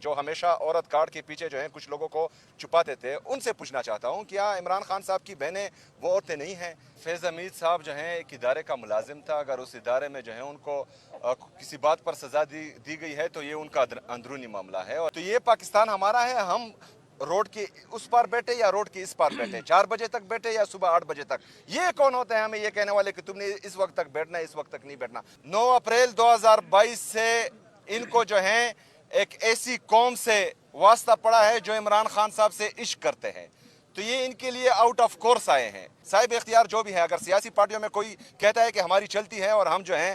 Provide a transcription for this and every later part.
جو ہمیشہ عورت کارڈ کے پیچھے جو ہیں کچھ لوگوں کو چھپاتے تھے، ان سے پوچھنا چاہتا ہوں کیا عمران خان صاحب کی بہنیں وہ عورتیں نہیں ہیں؟ فیض حمید صاحب جو ہیں ایک ادارے کا ملازم تھا، اگر اس ادارے میں جو ہے ان کو کسی بات پر سزا دی گئی ہے تو یہ ان کا اندرونی معاملہ ہے، اور تو یہ پاکستان ہمارا ہے۔ ہم روڈ کی اس پار بیٹھے یا روڈ کی اس پار بیٹھے، 4 بجے تک بیٹھے یا صبح 8 بجے تک، یہ کون ہوتے ہیں ہمیں یہ کہنے والے کہ تم نے اس وقت تک بیٹھنا ہے، اس وقت تک نہیں بیٹھنا؟ 9 اپریل 2022 سے ان کو جو ہیں ایک ایسی قوم سے واسطہ پڑا ہے جو عمران خان صاحب سے عشق کرتے ہیں، تو یہ ان کے لیے آؤٹ آف کورس آئے ہیں۔ صاحب اختیار جو بھی ہیں، اگر سیاسی پارٹیوں میں کوئی کہتا ہے کہ ہماری چلتی ہے اور ہم جو ہیں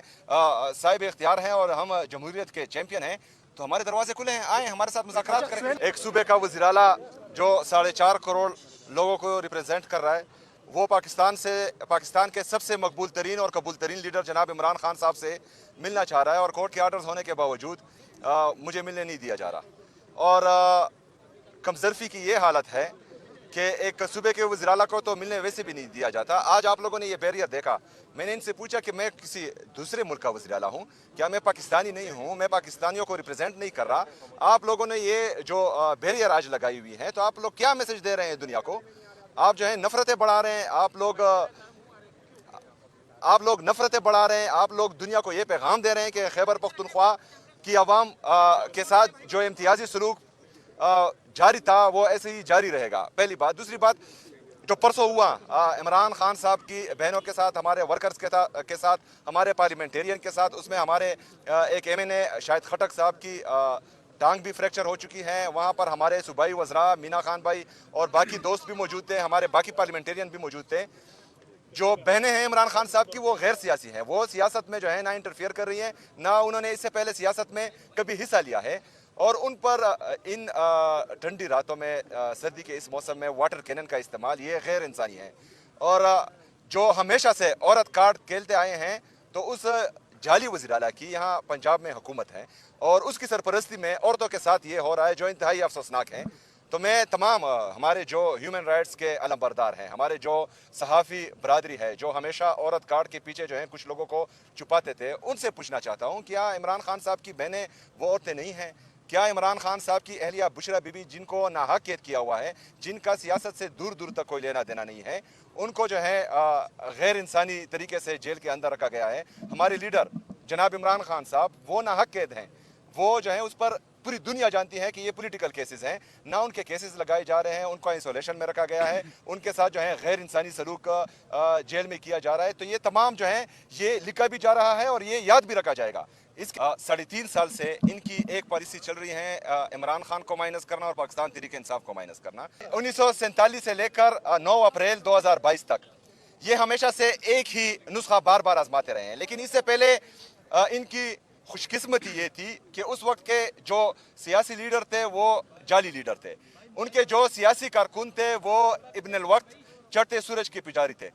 صاحب اختیار ہیں اور ہم جمہوریت کے چیمپئن ہیں، تو ہمارے دروازے کھلے ہیں، آئیں ہمارے ساتھ مذاکرات کریں۔ ایک صوبے کا وزیر اعلیٰ جو 4.5 کروڑ لوگوں کو ریپریزنٹ کر رہا ہے، وہ پاکستان کے سب سے مقبول ترین اور قبول ترین لیڈر جناب عمران خان صاحب سے ملنا چاہ رہا ہے، اور کورٹ کے آرڈرز ہونے کے باوجود مجھے ملنے نہیں دیا جا رہا، اور کمزرفی کی یہ حالت ہے کہ ایک صوبے کے وزیر اعلیٰ کو تو ملنے ویسے بھی نہیں دیا جاتا۔ آج آپ لوگوں نے یہ بیریئر دیکھا، میں نے ان سے پوچھا کہ میں کسی دوسرے ملک کا وزیر اعلیٰ ہوں، کیا میں پاکستانی نہیں ہوں، میں پاکستانیوں کو ریپرزینٹ نہیں کر رہا؟ آپ لوگوں نے یہ جو بیریئر آج لگائی ہوئی ہے، تو آپ لوگ کیا میسج دے رہے ہیں دنیا کو؟ آپ جو ہیں نفرتیں بڑھا رہے ہیں، آپ لوگ نفرتیں بڑھا رہے ہیں، آپ لوگ دنیا کو یہ پیغام دے رہے ہیں کہ خیبر پختونخوا کی عوام کے ساتھ جو امتیازی سلوک جاری تھا وہ ایسے ہی جاری رہے گا، پہلی بات۔ دوسری بات، جو پرسوں ہوا عمران خان صاحب کی بہنوں کے ساتھ، ہمارے ورکرز کے ساتھ، ہمارے پارلیمنٹیرین کے ساتھ، اس میں ہمارے ایک ایم این اے شاہد خٹک صاحب کی ٹانگ بھی فریکچر ہو چکی ہے، وہاں پر ہمارے صوبائی وزراء مینا خان بھائی اور باقی دوست بھی موجود تھے، ہمارے باقی پارلیمنٹیرین بھی موجود تھے۔ جو بہنیں ہیں عمران خان صاحب کی وہ غیر سیاسی ہیں، وہ سیاست میں جو ہے نہ انٹرفیئر کر رہی ہیں، نہ انہوں نے اس سے پہلے سیاست میں کبھی حصہ لیا ہے، اور ان پر ان ٹھنڈی راتوں میں سردی کے اس موسم میں واٹر کینن کا استعمال یہ غیر انسانی ہے، اور جو ہمیشہ سے عورت کارڈ کھیلتے آئے ہیں، تو اس جعلی وزیر اعلیٰ کی یہاں پنجاب میں حکومت ہے، اور اس کی سرپرستی میں عورتوں کے ساتھ یہ ہو رہا ہے جو انتہائی افسوسناک ہے۔ تو میں تمام ہمارے جو ہیومن رائٹس کے علم بردار ہیں، ہمارے جو صحافی برادری ہے جو ہمیشہ عورت کارڈ کے پیچھے جو ہیں کچھ لوگوں کو چھپاتے تھے، ان سے پوچھنا چاہتا ہوں کیا عمران خان صاحب کی بہنیں وہ عورتیں نہیں ہیں؟ کیا عمران خان صاحب کی اہلیہ بشرا بی بی، جن کو ناحق قید کیا ہوا ہے، جن کا سیاست سے دور دور تک کوئی لینا دینا نہیں ہے، ان کو جو ہے غیر انسانی طریقے سے جیل کے اندر رکھا گیا ہے؟ ہمارے لیڈر جناب عمران خان صاحب وہ ناحق قید ہیں، وہ جو ہیں اس پر پوری دنیا جانتی ہے کہ یہ پولیٹیکل کیسز ہیں، نہ ان کے کیسز لگائے جا رہے ہیں، ان کو آئسولیشن میں رکھا گیا ہے، ان کے ساتھ جو ہے غیر انسانی سلوک جیل میں کیا جا رہا ہے، تو یہ تمام جو ہیں یہ لکھا بھی جا رہا ہے اور یہ یاد بھی رکھا جائے گا۔ اس 3.5 سال سے ان کی ایک پالیسی چل رہی ہے، عمران خان کو مائنس کرنا اور پاکستان تحریک انصاف کو مائنس کرنا۔ 1947 سے لے کر 9 اپریل 2022 تک یہ ہمیشہ سے ایک ہی نسخہ بار بار آزماتے رہے ہیں، لیکن اس سے پہلے ان کی خوش قسمتی یہ تھی کہ اس وقت کے جو سیاسی لیڈر تھے وہ جعلی لیڈر تھے، ان کے جو سیاسی کارکن تھے وہ ابن الوقت چڑھتے سورج کے پجاری تھے۔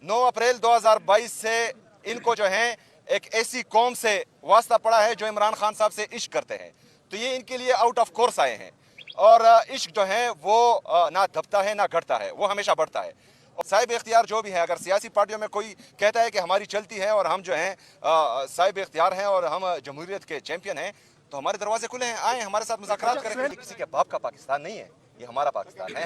9 اپریل 2022 سے ان کو جو ہیں ایک ایسی قوم سے واسطہ پڑا ہے جو عمران خان صاحب سے عشق کرتے ہیں، تو یہ ان کے لیے آؤٹ آف کورس آئے ہیں، اور عشق جو ہے وہ نہ دبتا ہے نہ گھٹتا ہے، وہ ہمیشہ بڑھتا ہے۔ صاحب اختیار جو بھی ہیں، اگر سیاسی پارٹیوں میں کوئی کہتا ہے کہ ہماری چلتی ہے اور ہم جو ہیں صاحب اختیار ہیں اور ہم جمہوریت کے چیمپئن ہیں، تو ہمارے دروازے کھلے ہیں، آئیں ہمارے ساتھ مذاکرات کریں۔ یہ کسی کے باپ کا پاکستان نہیں ہے، یہ ہمارا پاکستان ہے،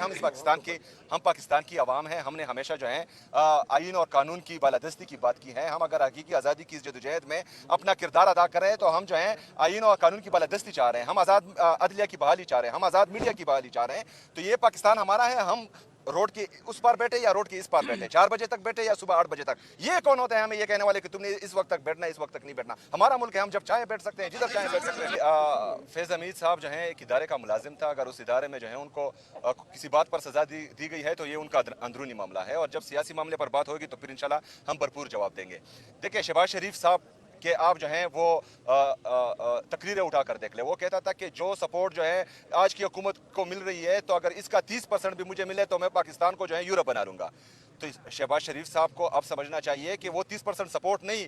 ہم پاکستان کی عوام ہیں، ہم نے ہمیشہ جو ہے آئین اور قانون کی بالادستی کی بات کی ہے۔ ہم اگر حقیقی آزادی کی جدوجہد میں اپنا کردار ادا کر رہے ہیں تو ہم جو ہیں آئین اور قانون کی بالادستی چاہ رہے ہیں، ہم آزاد عدلیہ کی بحالی چاہ رہے ہیں، ہم آزاد میڈیا کی بحالی چاہ رہے ہیں، تو یہ پاکستان ہمارا ہے۔ ہم روڈ کی اس پار بیٹھے یا روڈ کی اس پار بیٹھے، 4 بجے تک بیٹھے یا صبح 8 بجے تک، یہ کون ہوتے ہیں ہمیں یہ کہنے والے کہ تم نے اس وقت تک بیٹھنا ہے، اس وقت تک نہیں بیٹھنا؟ ہمارا ملک ہے، ہم جب چاہیں بیٹھ سکتے ہیں، جدھر چاہیں بیٹھ سکتے ہیں۔ فیض حمید صاحب جو ہیں ایک ادارے کا ملازم تھا، اگر اس ادارے میں جو ہے ان کو کسی بات پر سزا دی گئی ہے تو یہ ان کا اندرونی معاملہ ہے، اور جب سیاسی معاملے پر بات ہوگی تو پھر انشاءاللہ ہم بھرپور جواب دیں گے۔ دیکھیں، شہباز شریف صاحب کہ آپ جو ہیں وہ تقریریں اٹھا کر دیکھ لیں، وہ کہتا تھا کہ جو سپورٹ جو ہے آج کی حکومت کو مل رہی ہے تو اگر اس کا 30% بھی مجھے ملے تو میں پاکستان کو جو ہے یورپ بنا لوں گا۔ تو شہباز شریف صاحب کو اب سمجھنا چاہیے کہ وہ 30% سپورٹ نہیں،